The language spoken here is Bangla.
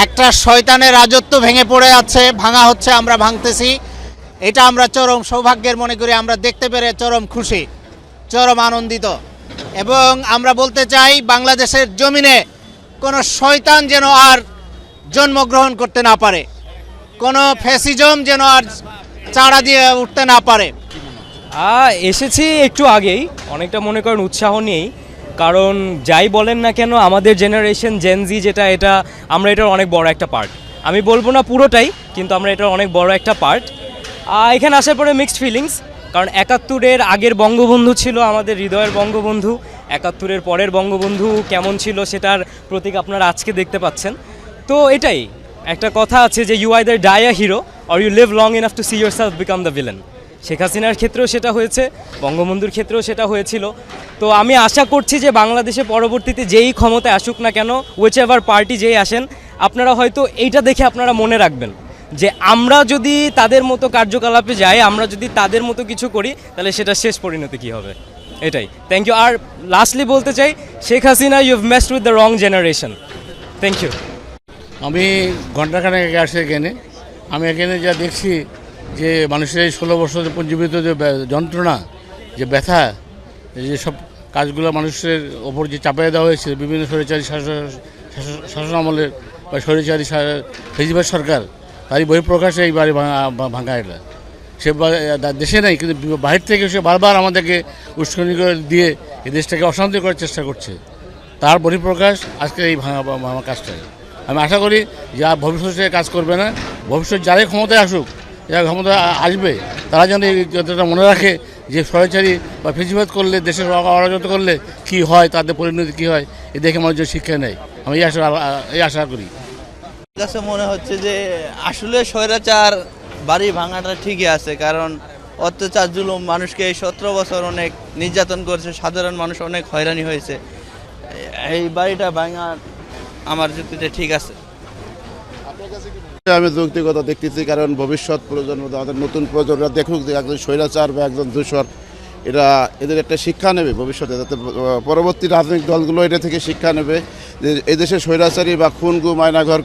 একটা শয়তানের রাজত্ব ভেঙে পড়ে আছে, ভাঙা হচ্ছে, আমরা ভাঙতেছি। এটা আমরা চরম সৌভাগ্যের মনে করি, আমরা দেখতে পেরে চরম খুশি, চরম আনন্দিত। এবং আমরা বলতে চাই বাংলাদেশের জমিনে কোনো শয়তান যেন আর জন্মগ্রহণ করতে না পারে, কোনো ফ্যাসিজম যেন আর চাড়া দিয়ে উঠতে না পারে। এসেছি একটু আগেই, অনেকটা মনে করেন উৎসাহ নিয়েই, কারণ যাই বলেন না কেন আমাদের জেনারেশন জেনজি যেটা, এটা আমরা এটার অনেক বড় একটা পার্ট। আমি বলবো না পুরোটাই, কিন্তু আমরা এটার অনেক বড় একটা পার্ট। এখানে আসার পরে মিক্সড ফিলিংস, কারণ ৭১-এর আগের বঙ্গবন্ধু ছিল আমাদের হৃদয়ের বঙ্গবন্ধু, ৭১-এর পরের বঙ্গবন্ধু কেমন ছিল সেটার প্রতীক আপনারা আজকে দেখতে পাচ্ছেন। তো এটাই একটা কথা আছে যে you either die a hero or you live long enough to see yourself become the villain. Sheikh হাসিনার ক্ষেত্রেও সেটা হয়েছে, বঙ্গবন্ধুর ক্ষেত্রেও সেটা হয়েছিল। তো আমি আশা করছি যে বাংলাদেশে পরবর্তীতে যেই ক্ষমতায় আসুক না কেন, হুইচ এভার পার্টি যেই আসেন, আপনারা হয়তো এইটা দেখে আপনারা মনে রাখবেন যে আমরা যদি তাদের মতো কার্যকলাপে যাই, আমরা যদি তাদের মতো কিছু করি, তাহলে সেটা শেষ পরিণতি কী হবে। এটাই, থ্যাংক ইউ। আর লাস্টলি বলতে চাই, Sheikh Hasina you have messed with the wrong generation. Thank you. আমি ঘণ্টাখানেক আগে আসি এখানে। আমি এখানে যা দেখছি যে মানুষের এই 16 বছর পুঞ্জীবিত যে যন্ত্রণা, যে ব্যথা, যে সব কাজগুলো মানুষের ওপর যে চাপিয়ে দেওয়া হয়েছে বিভিন্ন স্বৈরাচারী শাসন আমলের বা স্বৈরাচারী ফেজিবাদ সরকার, তারই বহিঃপ্রকাশে এই বাড়ি ভাঙা। এটা সে দেশে নেই, কিন্তু বাহির থেকে সে বারবার আমাদেরকে উস্কানি করে দিয়ে এই দেশটাকে অশান্তি করার চেষ্টা করছে। তার বহিঃপ্রকাশ আজকে এই ভাঙা কাজটা। আমি আশা করি যে ভবিষ্যতে কাজ করবে না, ভবিষ্যৎ যারাই ক্ষমতায় আসুক, যারা ক্ষমতায় আসবে, তারা যেন এই যতটা মনে রাখে যে স্বৈরাচারী বা ফেসিবাদ করলে, দেশের অরাজকতা করলে কি হয়, তাদের পরিণতি কী হয়, এ দেখে মানুষ শিক্ষা নেয়। আমি এই আশা করি। কাছে মনে হচ্ছে যে আসলে স্বৈরাচার বাড়ি ভাঙাটা ঠিকই আছে, কারণ অত্যাচার জুলুম মানুষকে এই 17 বছর অনেক নির্যাতন করেছে, সাধারণ মানুষ অনেক হয়রানি হয়েছে। এই বাড়িটা ভাঙা আমার যুক্তিতে ঠিক আছে। আমি যৌক্তিকতা দেখতেছি, কারণ ভবিষ্যৎ প্রজন্ম, আমাদের নতুন প্রজন্মরা দেখুক যে একজন স্বৈরাচার বা একজন দূষর, এটা এদের একটা শিক্ষা নেবে ভবিষ্যতে, যাতে পরবর্তী রাজনৈতিক দলগুলো এটা থেকে শিক্ষা নেবে যে এদেশে স্বৈরাচারী বা খুন গুম আয়নাঘর